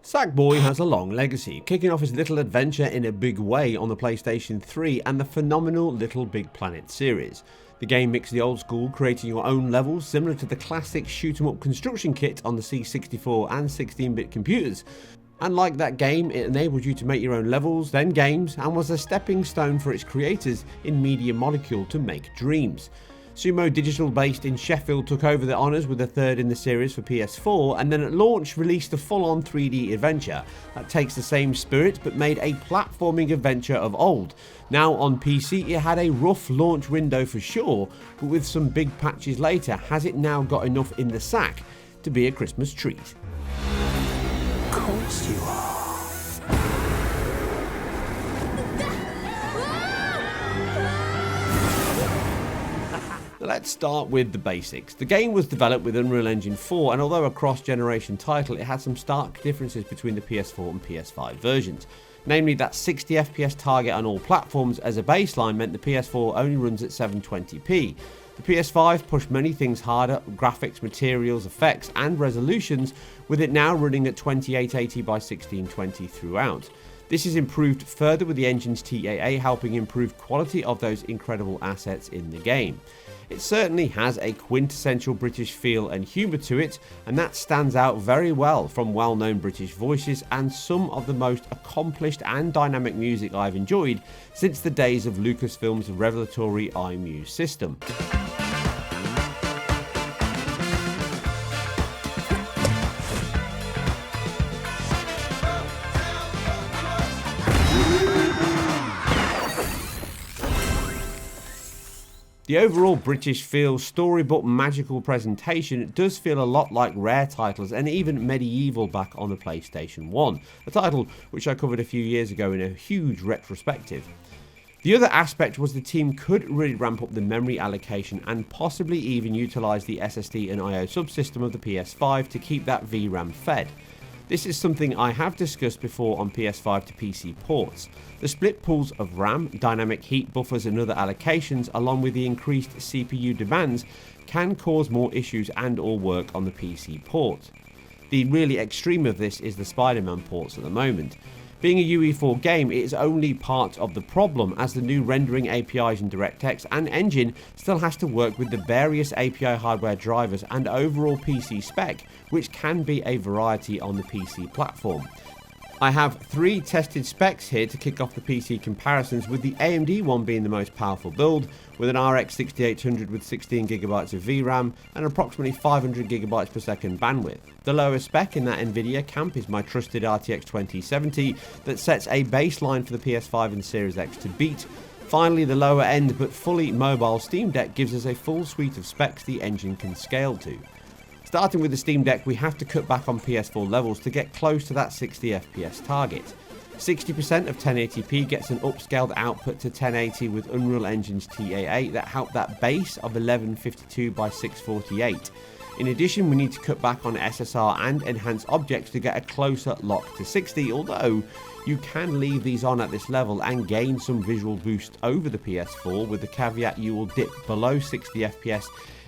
SackBoy has a long legacy, kicking off his little adventure in a big way on the PlayStation 3 and the phenomenal Little Big Planet series. The game mixed the old school, creating your own levels similar to the classic shoot 'em up construction kit on the C64 and 16-bit computers. And like that game, it enabled you to make your own levels, then games, and was a stepping stone for its creators in Media Molecule to make dreams. Sumo Digital, based in Sheffield, took over the honours with the third in the series for PS4, and then at launch released a full-on 3D adventure that takes the same spirit but made a platforming adventure of old. Now on PC, it had a rough launch window for sure, but with some big patches later, has it now got enough in the sack to be a Christmas treat? Of course you are. Let's start with the basics. The game was developed with Unreal Engine 4, and although a cross-generation title, it had some stark differences between the PS4 and PS5 versions. Namely, that 60 FPS target on all platforms as a baseline meant the PS4 only runs at 720p. The PS5 pushed many things harder: graphics, materials, effects, and resolutions, with it now running at 2880 by 1620 throughout. This is improved further with the engine's TAA helping improve quality of those incredible assets in the game. It certainly has a quintessential British feel and humour to it, and that stands out very well from well-known British voices and some of the most accomplished and dynamic music I've enjoyed since the days of Lucasfilm's revelatory iMuse system. The overall British feel, storybook magical presentation does feel a lot like Rare titles and even Medieval back on the PlayStation 1, a title which I covered a few years ago in a huge retrospective. The other aspect was the team could really ramp up the memory allocation and possibly even utilise the SSD and IO subsystem of the PS5 to keep that VRAM fed. This is something I have discussed before on PS5 to PC ports. The split pools of RAM, dynamic heat buffers and other allocations, along with the increased CPU demands, can cause more issues and or work on the PC port. The really extreme of this is the Spider-Man ports at the moment. Being a UE4 game, it is only part of the problem, as the new rendering APIs in DirectX and Engine still has to work with the various API hardware drivers and overall PC spec, which can be a variety on the PC platform. I have 3 tested specs here to kick off the PC comparisons, with the AMD one being the most powerful build, with an RX6800 with 16GB of VRAM and approximately 500GB per second bandwidth. The lowest spec in that Nvidia camp is my trusted RTX 2070 that sets a baseline for the PS5 and Series X to beat. Finally, the lower end but fully mobile Steam Deck gives us a full suite of specs the engine can scale to. Starting with the Steam Deck, we have to cut back on PS4 levels to get close to that 60 FPS target. 60% of 1080p gets an upscaled output to 1080 with Unreal Engine's TAA that helped that base of 1152 by 648. In addition, we need to cut back on SSR and enhance objects to get a closer lock to 60, although you can leave these on at this level and gain some visual boost over the PS4, with the caveat you will dip below 60 FPS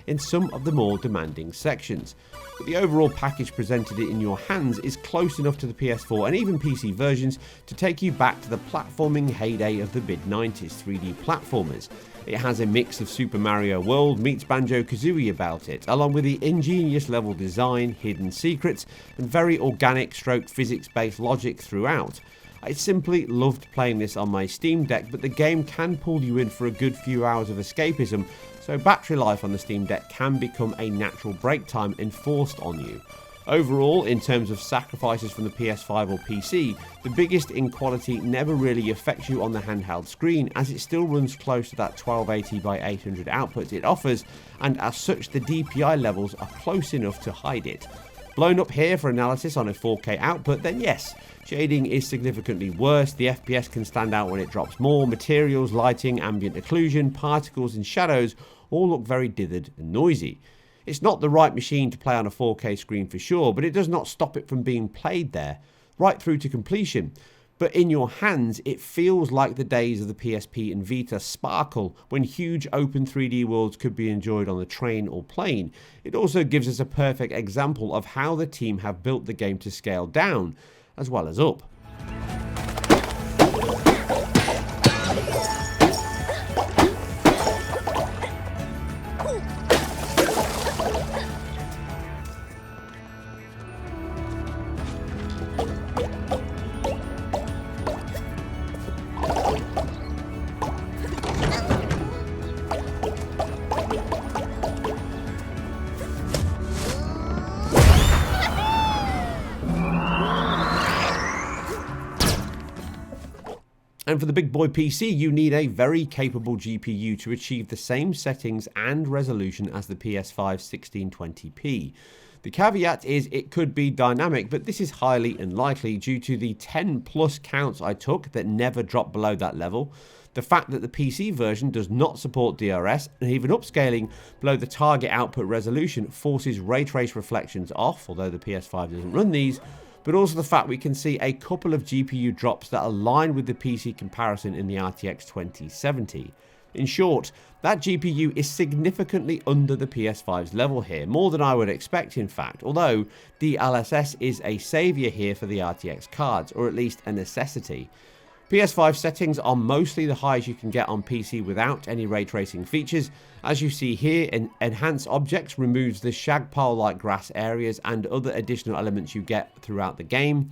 in some of the more demanding sections. But the overall package presented in your hands is close enough to the PS4 and even PC versions to take you back to the platforming heyday of the mid-90s 3D platformers. It has a mix of Super Mario World meets Banjo-Kazooie about it, along with the ingenious level design, hidden secrets, and very organic stroke physics-based logic throughout. I simply loved playing this on my Steam Deck, but the game can pull you in for a good few hours of escapism, so battery life on the Steam Deck can become a natural break time enforced on you. Overall, in terms of sacrifices from the PS5 or PC, the biggest inequality never really affects you on the handheld screen, as it still runs close to that 1280 by 800 output it offers, and as such the DPI levels are close enough to hide it. Blown up here for analysis on a 4K output, then yes, shading is significantly worse, the FPS can stand out when it drops more, materials, lighting, ambient occlusion, particles and shadows all look very dithered and noisy. It's not the right machine to play on a 4K screen for sure, but it does not stop it from being played there, right through to completion. but in your hands it feels like the days of the PSP and Vita sparkle when huge open 3D worlds could be enjoyed on the train or plane. It also gives us a perfect example of how the team have built the game to scale down as well as up. And for the big boy PC, you need a very capable GPU to achieve the same settings and resolution as the PS5 1620p. The caveat is it could be dynamic, but this is highly unlikely due to the 10 plus counts I took that never dropped below that level, the fact that the PC version does not support DRS, and even upscaling below the target output resolution forces ray trace reflections off, although the PS5 doesn't run these, but also the fact we can see a couple of GPU drops that align with the PC comparison in the RTX 2070. In short, that GPU is significantly under the PS5's level here, more than I would expect in fact, although DLSS is a saviour here for the RTX cards, or at least a necessity. PS5 settings are mostly the highest you can get on PC without any ray tracing features. As you see here, Enhance Objects removes the shag pile like grass areas and other additional elements you get throughout the game.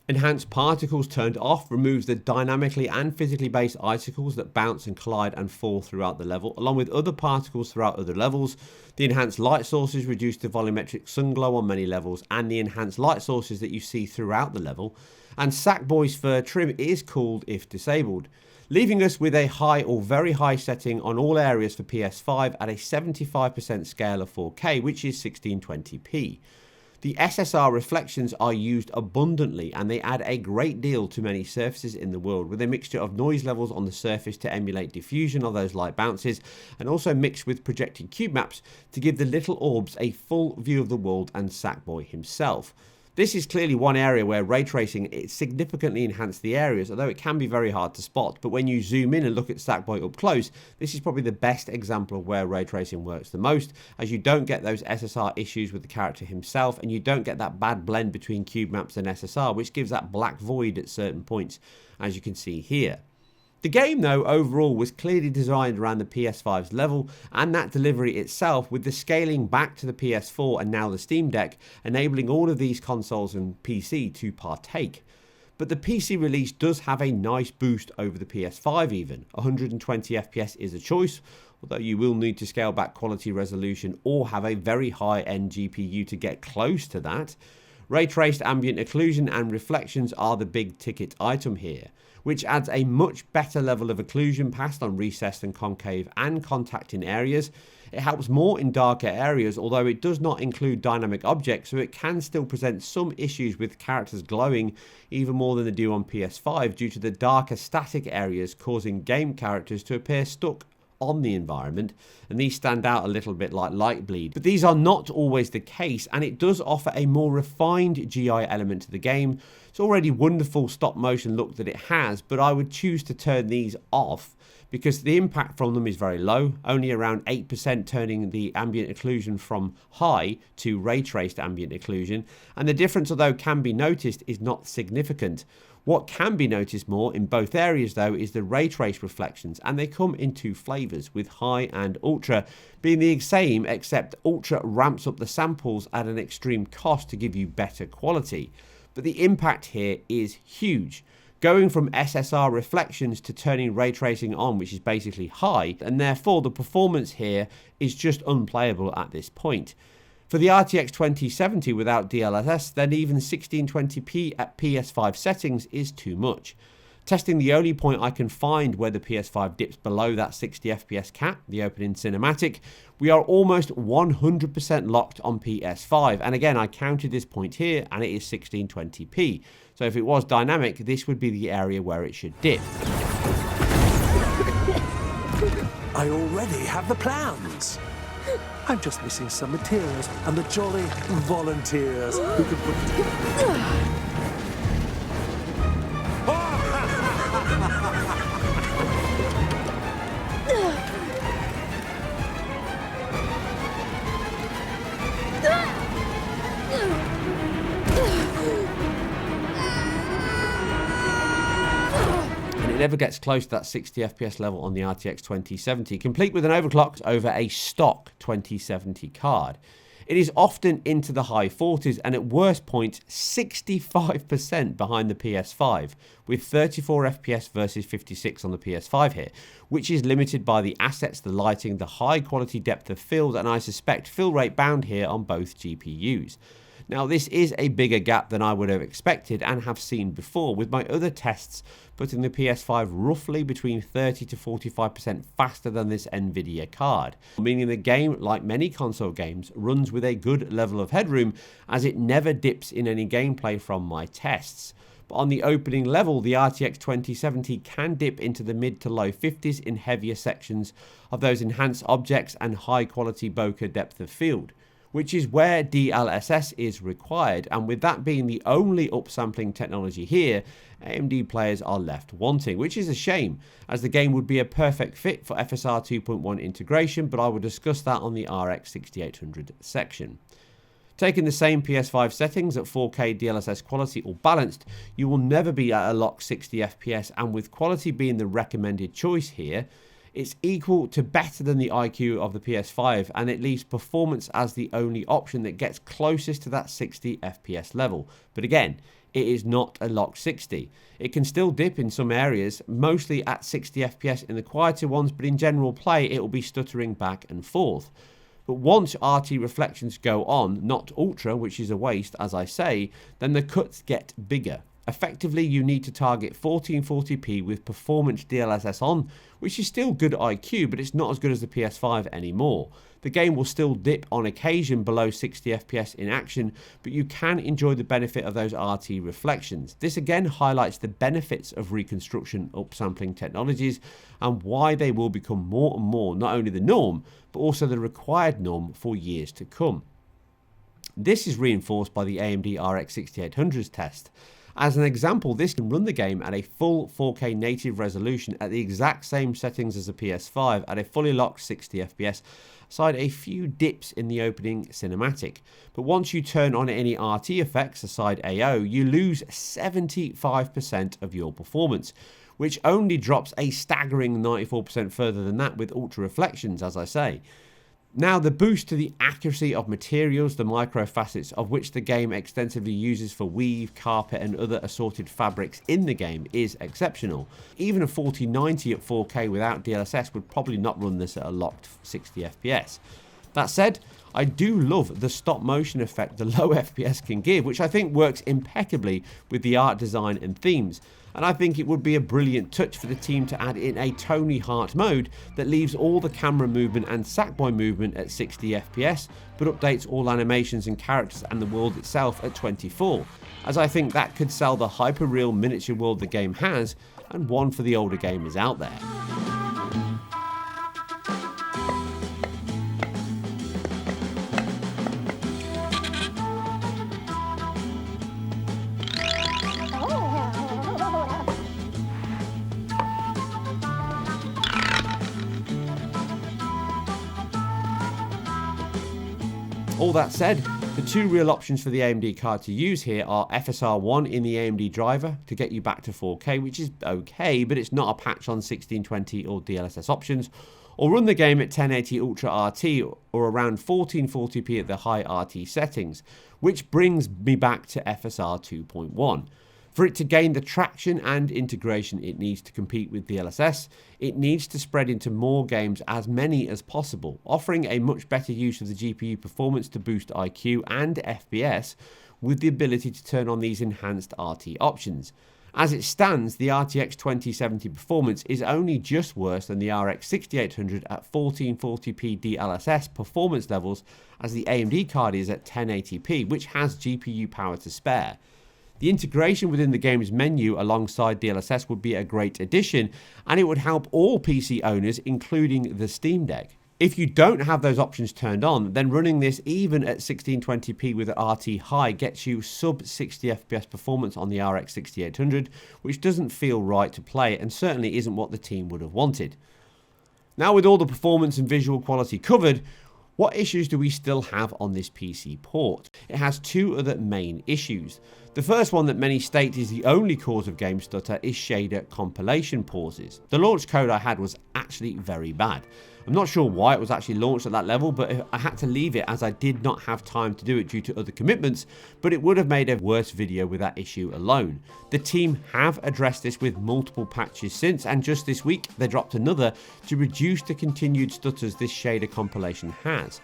Enhanced Particles turned off removes the dynamically and physically based icicles that bounce and collide and fall throughout the level, along with other particles throughout other levels. The enhanced light sources reduce the volumetric sun glow on many levels, and the enhanced light sources that you see throughout the level. And SackBoy's fur trim is cooled if disabled, leaving us with a high or very high setting on all areas for PS5 at a 75% scale of 4K, which is 1620p. The SSR reflections are used abundantly, and they add a great deal to many surfaces in the world, with a mixture of noise levels on the surface to emulate diffusion of those light bounces, and also mixed with projected cube maps to give the little orbs a full view of the world and SackBoy himself. This is clearly one area where ray tracing significantly enhanced the areas, although it can be very hard to spot. But when you zoom in and look at SackBoy up close, this is probably the best example of where ray tracing works the most, as you don't get those SSR issues with the character himself, and you don't get that bad blend between cube maps and SSR, which gives that black void at certain points, as you can see here. The game, though, overall was clearly designed around the PS5's level and that delivery itself, with the scaling back to the PS4 and now the Steam Deck, enabling all of these consoles and PC to partake. But the PC release does have a nice boost over the PS5 even. 120 FPS is a choice, although you will need to scale back quality resolution or have a very high-end GPU to get close to that. Ray-traced ambient occlusion and reflections are the big ticket item here, which adds a much better level of occlusion passed on recessed and concave and contacting areas. It helps more in darker areas, although it does not include dynamic objects, so it can still present some issues with characters glowing even more than they do on PS5 due to the darker static areas causing game characters to appear stuck on the environment, and these stand out a little bit like light bleed. But these are not always the case, and it does offer a more refined GI element to the game. It's already wonderful stop motion look that it has, but I would choose to turn these off because the impact from them is very low, only around 8%, turning the ambient occlusion from high to ray traced ambient occlusion, and the difference, although can be noticed, is not significant. What can be noticed more in both areas though is the ray trace reflections, and they come in two flavours, with high and ultra being the same, except ultra ramps up the samples at an extreme cost to give you better quality. But the impact here is huge, going from SSR reflections to turning ray tracing on, which is basically high, and therefore the performance here is just unplayable at this point. For the RTX 2070 without DLSS, then even 1620p at PS5 settings is too much. Testing the only point I can find where the PS5 dips below that 60 FPS cap, the opening cinematic, we are almost 100% locked on PS5, and again I counted this point here and it is 1620p, so if it was dynamic this would be the area where it should dip. I already have the plans. I'm just missing some materials and the jolly volunteers who can put it together. never gets close to that 60 FPS level on the RTX 2070, complete with an overclock over a stock 2070 card. It is often into the high 40s and at worst points 65% behind the PS5, with 34 FPS versus 56 on the PS5 here, which is limited by the assets, the lighting, the high quality depth of field, and I suspect fill rate bound here on both GPUs. Now this is a bigger gap than I would have expected and have seen before, with my other tests putting the PS5 roughly between 30 to 45% faster than this Nvidia card, meaning the game, like many console games, runs with a good level of headroom as it never dips in any gameplay from my tests. But on the opening level, the RTX 2070 can dip into the mid to low 50s in heavier sections of those enhanced objects and high quality bokeh depth of field, which is where DLSS is required, and with that being the only upsampling technology here, AMD players are left wanting, which is a shame, as the game would be a perfect fit for FSR 2.1 integration, but I will discuss that on the RX6800 section. Taking the same PS5 settings at 4K DLSS quality or balanced, you will never be at a locked 60 FPS, and with quality being the recommended choice here, it's equal to better than the IQ of the PS5, and it leaves performance as the only option that gets closest to that 60 FPS level. But again, it is not a locked 60. It can still dip in some areas, mostly at 60 FPS in the quieter ones, but in general play it will be stuttering back and forth. But once RT reflections go on, not ultra, which is a waste as I say, then the cuts get bigger. Effectively, you need to target 1440p with performance DLSS on, which is still good IQ, but it's not as good as the PS5 anymore. The game will still dip on occasion below 60 FPS in action, but you can enjoy the benefit of those RT reflections. This again highlights the benefits of reconstruction upsampling technologies and why they will become more and more not only the norm, but also the required norm for years to come. This is reinforced by the AMD RX6800's test. As an example, this can run the game at a full 4K native resolution at the exact same settings as the PS5 at a fully locked 60 FPS, aside a few dips in the opening cinematic. But once you turn on any RT effects aside AO, you lose 75% of your performance, which only drops a staggering 94% further than that with ultra reflections, as I say. Now, the boost to the accuracy of materials, the micro facets of which the game extensively uses for weave, carpet and other assorted fabrics in the game is exceptional. Even a 4090 at 4K without DLSS would probably not run this at a locked 60 FPS. That said, I do love the stop motion effect the low FPS can give, which I think works impeccably with the art design and themes. And I think it would be a brilliant touch for the team to add in a Tony Hart mode that leaves all the camera movement and SackBoy movement at 60 FPS, but updates all animations and characters and the world itself at 24, as I think that could sell the hyper-real miniature world the game has, and one for the older gamers out there. All that said, the two real options for the AMD card to use here are FSR1 in the AMD driver to get you back to 4K, which is okay, but it's not a patch on 1620 or DLSS options, or run the game at 1080 Ultra RT or around 1440p at the high RT settings, which brings me back to FSR 2.1. For it to gain the traction and integration it needs to compete with DLSS, it needs to spread into more games, as many as possible, offering a much better use of the GPU performance to boost IQ and FPS with the ability to turn on these enhanced RT options. As it stands, the RTX 2070 performance is only just worse than the RX6800 at 1440p DLSS performance levels as the AMD card is at 1080p, which has GPU power to spare. The integration within the game's menu alongside DLSS would be a great addition, and it would help all PC owners, including the Steam Deck. If you don't have those options turned on, then running this even at 1620p with RT high gets you sub 60 FPS performance on the RX 6800, which doesn't feel right to play and certainly isn't what the team would have wanted. Now, with all the performance and visual quality covered, What issues do we still have on this PC port? It has two other main issues. The first one that many state is the only cause of game stutter is shader compilation pauses. The launch code I had was actually very bad. I'm not sure why it was actually launched at that level, but I had to leave it as I did not have time to do it due to other commitments, but it would have made a worse video with that issue alone. The team have addressed this with multiple patches since, and just this week they dropped another to reduce the continued stutters this shader compilation has.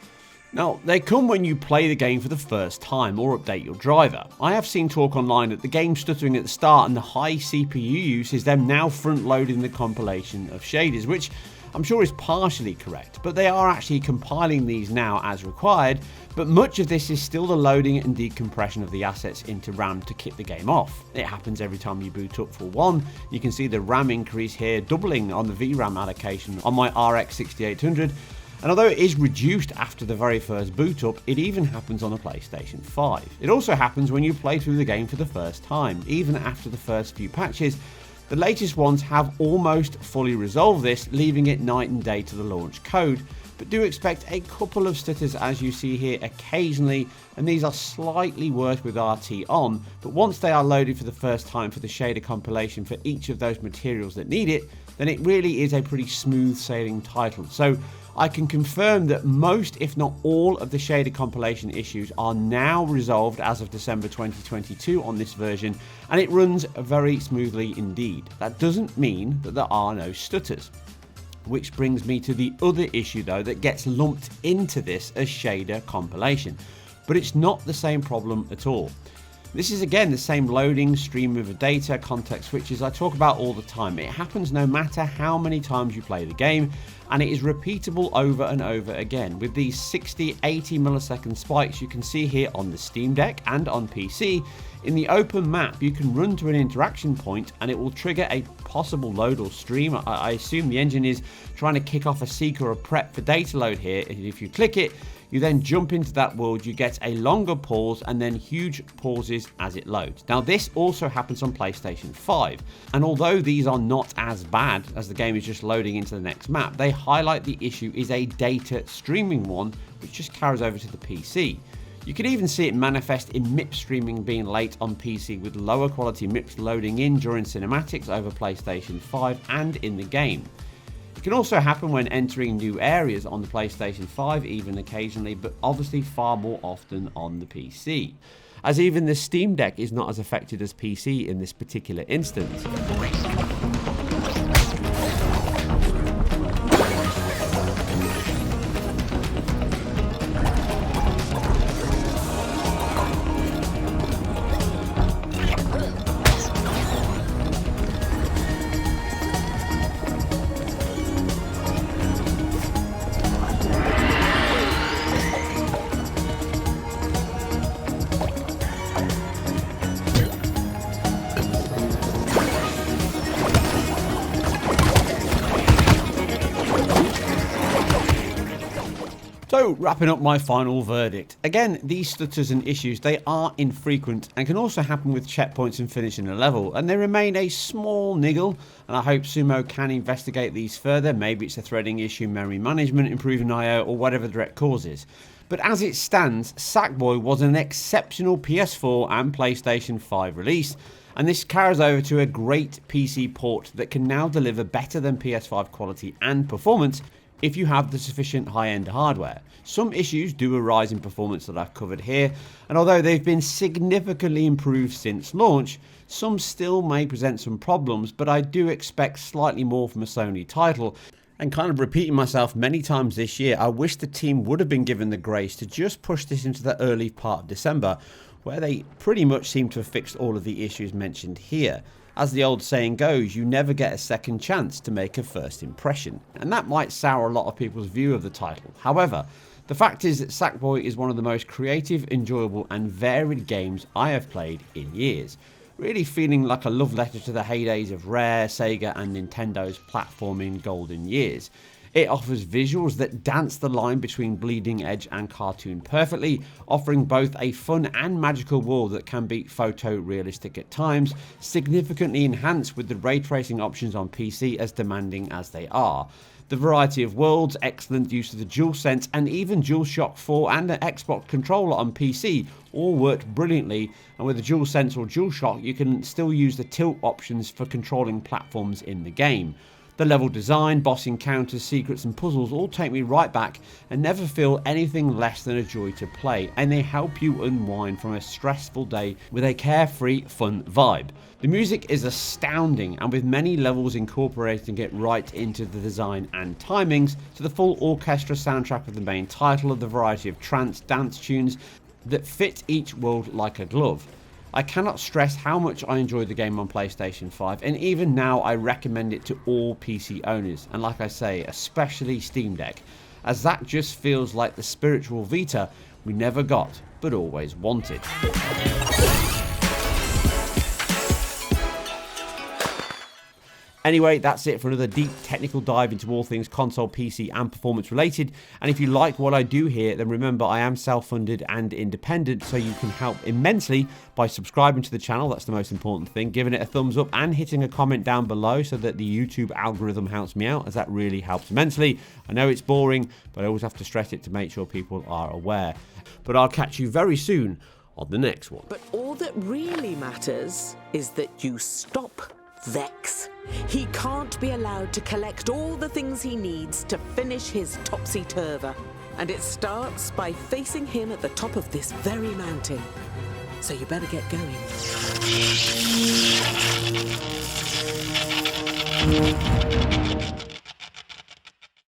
Now, they come when you play the game for the first time or update your driver. I have seen talk online that the game stuttering at the start and the high CPU use is them now front loading the compilation of shaders, which I'm sure is partially correct, but they are actually compiling these now as required, but much of this is still the loading and decompression of the assets into RAM to kick the game off. It happens every time you boot up for one. You can see the RAM increase here doubling on the VRAM allocation on my RX6800, and although it is reduced after the very first boot up, it even happens on a PlayStation 5. It also happens when you play through the game for the first time, even after the first few patches. The latest ones have almost fully resolved this, leaving it night and day to the launch code, but do expect a couple of stutters as you see here occasionally, and these are slightly worse with RT on, but once they are loaded for the first time for the shader compilation for each of those materials that need it, then it really is a pretty smooth sailing title. So I can confirm that most, if not all, of the shader compilation issues are now resolved as of December 2022 on this version, and it runs very smoothly indeed. That doesn't mean that there are no stutters. Which brings me to the other issue though that gets lumped into this as shader compilation, but it's not the same problem at all. This is again the same loading, stream of data, context switches I talk about all the time. It happens no matter how many times you play the game, and it is repeatable over and over again with these 60-80 millisecond spikes you can see here on the Steam Deck and on PC. In the open map you can run to an interaction point and it will trigger a possible load or stream. I assume the engine is trying to kick off a seek or a prep for data load here, and if you click it, you then jump into that world, you get a longer pause and then huge pauses as it loads. Now this also happens on PlayStation 5, and although these are not as bad as the game is just loading into the next map, they highlight the issue is a data streaming one which just carries over to the PC. You can even see it manifest in MIP streaming being late on PC with lower quality MIPs loading in during cinematics over PlayStation 5 and in the game. It can also happen when entering new areas on the PlayStation 5 even occasionally, but obviously far more often on the PC, as even the Steam Deck is not as affected as PC in this particular instance. So wrapping up my final verdict. Again, these stutters and issues, they are infrequent and can also happen with checkpoints and finishing a level, and they remain a small niggle, and I hope Sumo can investigate these further. Maybe it's a threading issue, memory management, improving IO, or whatever the direct cause is. But as it stands, SackBoy was an exceptional PS4 and PlayStation 5 release, and this carries over to a great PC port that can now deliver better than PS5 quality and performance if you have the sufficient high-end hardware. Some issues do arise in performance that I've covered here, and although they've been significantly improved since launch, some still may present some problems, but I do expect slightly more from a Sony title. And kind of repeating myself many times this year, I wish the team would have been given the grace to just push this into the early part of December, where they pretty much seem to have fixed all of the issues mentioned here. As the old saying goes, you never get a second chance to make a first impression, and that might sour a lot of people's view of the title. However, the fact is that SackBoy is one of the most creative, enjoyable and varied games I have played in years, really feeling like a love letter to the heydays of Rare, Sega and Nintendo's platforming golden years. It offers visuals that dance the line between bleeding edge and cartoon perfectly, offering both a fun and magical world that can be photorealistic at times, significantly enhanced with the ray tracing options on PC as demanding as they are. The variety of worlds, excellent use of the DualSense, and even DualShock 4 and an Xbox controller on PC all worked brilliantly, and with the DualSense or DualShock you can still use the tilt options for controlling platforms in the game. The level design, boss encounters, secrets and puzzles all take me right back and never feel anything less than a joy to play, and they help you unwind from a stressful day with a carefree, fun vibe. The music is astounding, and with many levels incorporating it right into the design and timings, to the full orchestra soundtrack of the main title of the variety of trance dance tunes that fit each world like a glove. I cannot stress how much I enjoyed the game on PlayStation 5, and even now I recommend it to all PC owners, and like I say, especially Steam Deck, as that just feels like the spiritual Vita we never got but always wanted. Anyway, that's it for another deep technical dive into all things console, PC and performance related. And if you like what I do here, then remember I am self-funded and independent, so you can help immensely by subscribing to the channel. That's the most important thing, giving it a thumbs up and hitting a comment down below so that the YouTube algorithm helps me out, as that really helps immensely. I know it's boring, but I always have to stress it to make sure people are aware. But I'll catch you very soon on the next one. But all that really matters is that you stop Vex. He can't be allowed to collect all the things he needs to finish his topsy-turver. And it starts by facing him at the top of this very mountain. So you better get going.